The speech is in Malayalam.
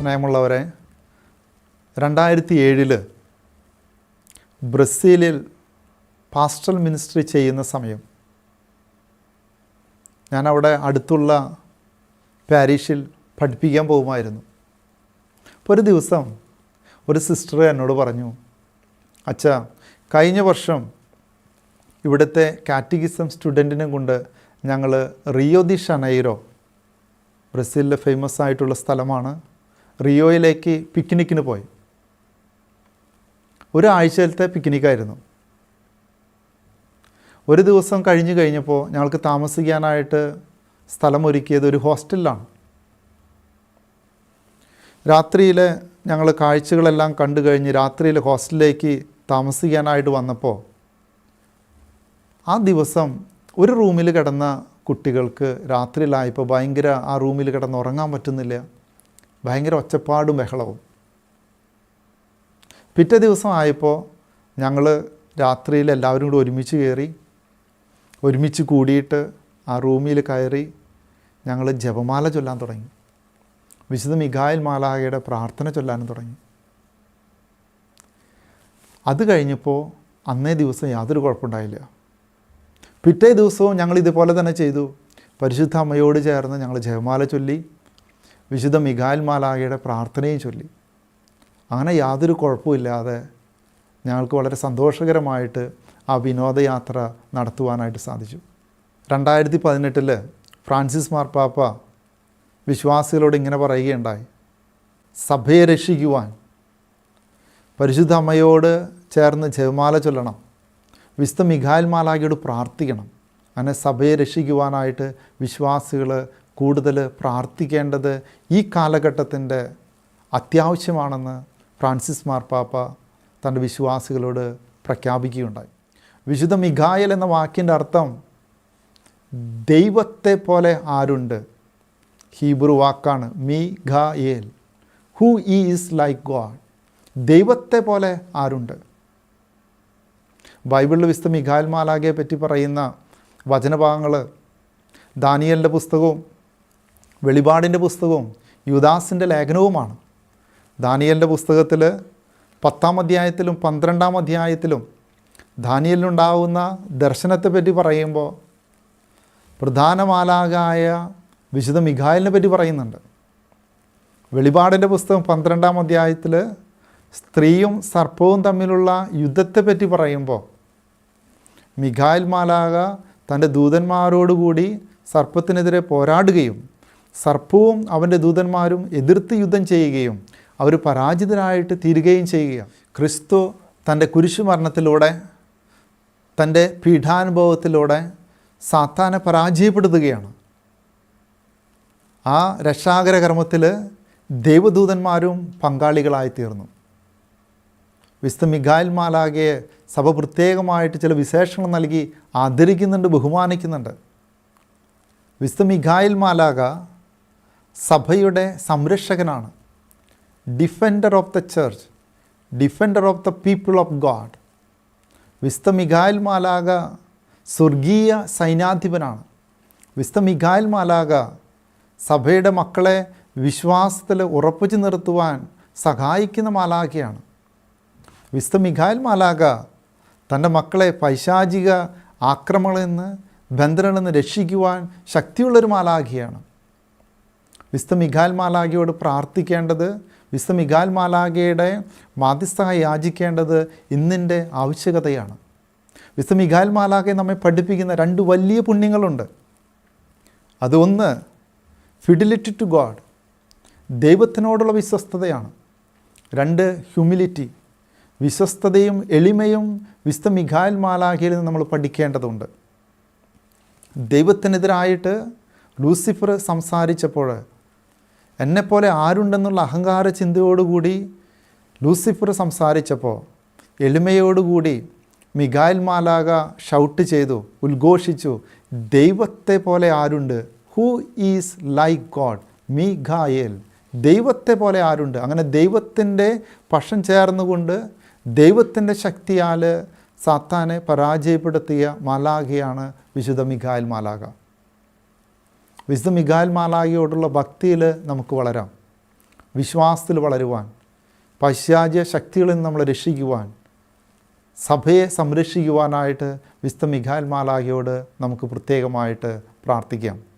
സ്നേഹമുള്ളവരെ, 2007 ബ്രസീലിൽ പാസ്റ്ററൽ മിനിസ്ട്രി ചെയ്യുന്ന സമയം ഞാനവിടെ അടുത്തുള്ള പാരീഷിൽ പഠിപ്പിക്കാൻ പോകുമായിരുന്നു. അപ്പോൾ ഒരു ദിവസം ഒരു സിസ്റ്റർ എന്നോട് പറഞ്ഞു, അച്ഛാ, കഴിഞ്ഞ വർഷം ഇവിടുത്തെ കാറ്റഗിസം സ്റ്റുഡൻറ്റിനെ കൊണ്ട് ഞങ്ങൾ റിയോ ദി ഷനൈറോ, ബ്രസീലിലെ ഫേമസ് ആയിട്ടുള്ള സ്ഥലമാണ്, റിയോയിലേക്ക് പിക്നിക്കിന് പോയി. ഒരാഴ്ചയിലത്തെ പിക്നിക്കായിരുന്നു. ഒരു ദിവസം കഴിഞ്ഞപ്പോൾ ഞങ്ങൾക്ക് താമസിക്കാനായിട്ട് സ്ഥലമൊരുക്കിയത് ഒരു ഹോസ്റ്റലിലാണ്. രാത്രിയിൽ ഞങ്ങൾ കാഴ്ചകളെല്ലാം കണ്ടു കഴിഞ്ഞ് രാത്രിയിൽ ഹോസ്റ്റലിലേക്ക് താമസിക്കാനായിട്ട് വന്നപ്പോൾ ആ ദിവസം ഒരു റൂമിൽ കിടന്ന കുട്ടികൾക്ക് രാത്രിയിലായപ്പോൾ ആ റൂമിൽ കിടന്ന് ഉറങ്ങാൻ പറ്റുന്നില്ല, ഭയങ്കര ഒച്ചപ്പാടും ബഹളവും. പിറ്റേ ദിവസം ആയപ്പോൾ ഞങ്ങൾ രാത്രിയിൽ എല്ലാവരും കൂടി ഒരുമിച്ച് കൂടിയിട്ട് ആ റൂമിൽ കയറി ഞങ്ങൾ ജപമാല ചൊല്ലാൻ തുടങ്ങി. വിശുദ്ധ മിഖായേൽ മാലാഖയുടെ പ്രാർത്ഥന ചൊല്ലാനും തുടങ്ങി. അത് കഴിഞ്ഞപ്പോൾ അന്നേ ദിവസം യാതൊരു കുഴപ്പമുണ്ടായില്ല. പിറ്റേ ദിവസവും ഞങ്ങൾ ഇതുപോലെ തന്നെ ചെയ്തു. പരിശുദ്ധ അമ്മയോട് ചേർന്ന് ഞങ്ങൾ ജപമാല ചൊല്ലി, വിശുദ്ധ മിഖായേൽ മാലാഖയുടെ പ്രാർത്ഥനയും ചൊല്ലി. അങ്ങനെ യാതൊരു കുഴപ്പമില്ലാതെ ഞങ്ങൾക്ക് വളരെ സന്തോഷകരമായിട്ട് ആ വിനോദയാത്ര നടത്തുവാനായിട്ട് സാധിച്ചു. 2018 ഫ്രാൻസിസ് മാർപ്പാപ്പ വിശ്വാസികളോട് ഇങ്ങനെ പറയുകയുണ്ടായി, സഭയെ രക്ഷിക്കുവാൻ പരിശുദ്ധ അമ്മയോട് ചേർന്ന് ജപമാല ചൊല്ലണം, വിശുദ്ധ മിഖായേൽ മാലാഖയോട് പ്രാർത്ഥിക്കണം. അങ്ങനെ സഭയെ രക്ഷിക്കുവാനായിട്ട് വിശ്വാസികൾ കൂടുതൽ പ്രാർത്ഥിക്കേണ്ടത് ഈ കാലഘട്ടത്തിൻ്റെ അത്യാവശ്യമാണെന്ന് ഫ്രാൻസിസ് മാർപ്പാപ്പ തൻ്റെ വിശ്വാസികളോട് പ്രഖ്യാപിക്കുകയുണ്ടായി. വിശുദ്ധ മിഖായേൽ എന്ന വാക്കിൻ്റെ അർത്ഥം ദൈവത്തെ പോലെ ആരുണ്ട്. ഹീബ്രു വാക്കാണ് മിഖായേൽ, ഹൂ ഈസ് ലൈക്ക് ഗോഡ്. ദൈവത്തെ പോലെ ആരുണ്ട്. ബൈബിളിൽ വിശുദ്ധ മിഖായേൽ മാലാഖയെ പറ്റി പറയുന്ന വചനഭാഗങ്ങൾ ദാനിയേലിൻ്റെ പുസ്തകവും വെളിപാടിൻ്റെ പുസ്തകവും യൂദാസിൻ്റെ ലേഖനവുമാണ്. ദാനിയേലിൻ്റെ പുസ്തകത്തിൽ 10-ാം അധ്യായത്തിലും 12-ാം അധ്യായത്തിലും ദാനിയേലിനുണ്ടാവുന്ന ദർശനത്തെപ്പറ്റി പറയുമ്പോൾ പ്രധാന മാലാഖയായ വിശുദ്ധ മിഖായേലിനെ പറ്റി പറയുന്നുണ്ട്. വെളിപാടിൻ്റെ പുസ്തകം 12-ാം അധ്യായത്തിൽ സ്ത്രീയും സർപ്പവും തമ്മിലുള്ള യുദ്ധത്തെപ്പറ്റി പറയുമ്പോൾ മിഖായേൽ മാലാഖ തൻ്റെ ദൂതന്മാരോടുകൂടി സർപ്പത്തിനെതിരെ പോരാടുകയും സർപ്പവും അവൻ്റെ ദൂതന്മാരും എതിർത്ത് യുദ്ധം ചെയ്യുകയും അവർ പരാജിതരായിട്ട് തീരുകയും ചെയ്യുക. ക്രിസ്തു തൻ്റെ കുരിശുമരണത്തിലൂടെ, തൻ്റെ പീഠാനുഭവത്തിലൂടെ സാത്താനെ പരാജയപ്പെടുത്തുകയാണ്. ആ രക്ഷാകര കർമ്മത്തിൽ ദൈവദൂതന്മാരും പങ്കാളികളായിത്തീർന്നു. വിശുദ്ധ മിഖായേൽ മാലാഖയെ സഭ പ്രത്യേകമായിട്ട് ചില വിശേഷങ്ങൾ നൽകി ആദരിക്കുന്നുണ്ട്, ബഹുമാനിക്കുന്നുണ്ട്. വിശുദ്ധ മിഖായേൽ മാലാഖ സഭയുടെ സംരക്ഷകനാണ്. Defender of the church, defender of the people of God. വിശുദ്ധ മിഖായേൽ മാലാഖ സ്വർഗീയ സൈന്യാധിപനാണ്. വിശുദ്ധ മിഖായേൽ മാലാഖ സഭയുടെ മക്കളെ വിശ്വാസത്തിൽ ഉറപ്പിച്ചു നിർത്തുവാൻ സഹായിക്കുന്ന മാലാഖയാണ്. വിശുദ്ധ മിഖായേൽ മാലാഖ തൻ്റെ മക്കളെ പൈശാചിക ആക്രമണങ്ങളിൽ നിന്ന്, ബന്ധനങ്ങളിൽ നിന്ന് രക്ഷിക്കുവാൻ ശക്തിയുള്ളൊരു മാലാഖയാണ്. വിശുദ്ധ മിഖായേൽ മാലാഖയോട് പ്രാർത്ഥിക്കേണ്ടത്, വിശുദ്ധ മിഖായേൽ മാലാഖയുടെ മാധ്യസ്ഥ യാചിക്കേണ്ടത് ഇന്നിൻ്റെ ആവശ്യകതയാണ്. വിശുദ്ധ മിഖായേൽ മാലാഖയെ നമ്മെ പഠിപ്പിക്കുന്ന 2 വലിയ പുണ്യങ്ങളുണ്ട്. അതൊന്ന് ഫിഡിലിറ്റി ടു ഗോഡ്, ദൈവത്തിനോടുള്ള വിശ്വസ്തതയാണ്. 2 ഹ്യൂമിലിറ്റി, വിശ്വസ്തതയും എളിമയും വിശുദ്ധ മിഖായേൽ മാലാഖയിൽ നിന്ന് നമ്മൾ പഠിക്കേണ്ടതുണ്ട്. ദൈവത്തിനെതിരായിട്ട് ലൂസിഫർ സംസാരിച്ചപ്പോൾ എന്നെപ്പോലെ ആരുണ്ടെന്നുള്ള അഹങ്കാര ചിന്തയോടുകൂടി ലൂസിഫർ സംസാരിച്ചപ്പോൾ എളിമയോടുകൂടി മിഖായേൽ മാലാഖ ഷൗട്ട് ചെയ്തു, ഉദ്ഘോഷിച്ചു, ദൈവത്തെ പോലെ ആരുണ്ട്, ഹൂ ഈസ് ലൈക്ക് ഗോഡ്, മിഖായേൽ. ദൈവത്തെ പോലെ ആരുണ്ട്. അങ്ങനെ ദൈവത്തിൻ്റെ പക്ഷം ചേർന്നുകൊണ്ട് ദൈവത്തിൻ്റെ ശക്തിയാൽ സാത്താനെ പരാജയപ്പെടുത്തിയ മാലാഖയാണ് വിശുദ്ധ മിഖായേൽ മാലാഖ. വിശുദ്ധ മിഖായേൽ മാലാഖയോടുള്ള ഭക്തിയിൽ നമുക്ക് വളരാം. വിശ്വാസത്തിൽ വളരുവാൻ, പൈശാചിക ശക്തികളിൽ നിന്ന് നമ്മളെ രക്ഷിക്കുവാൻ, സഭയെ സംരക്ഷിക്കുവാനായിട്ട് വിശുദ്ധ മിഖായേൽ മാലാഖയോട് നമുക്ക് പ്രത്യേകമായിട്ട് പ്രാർത്ഥിക്കാം.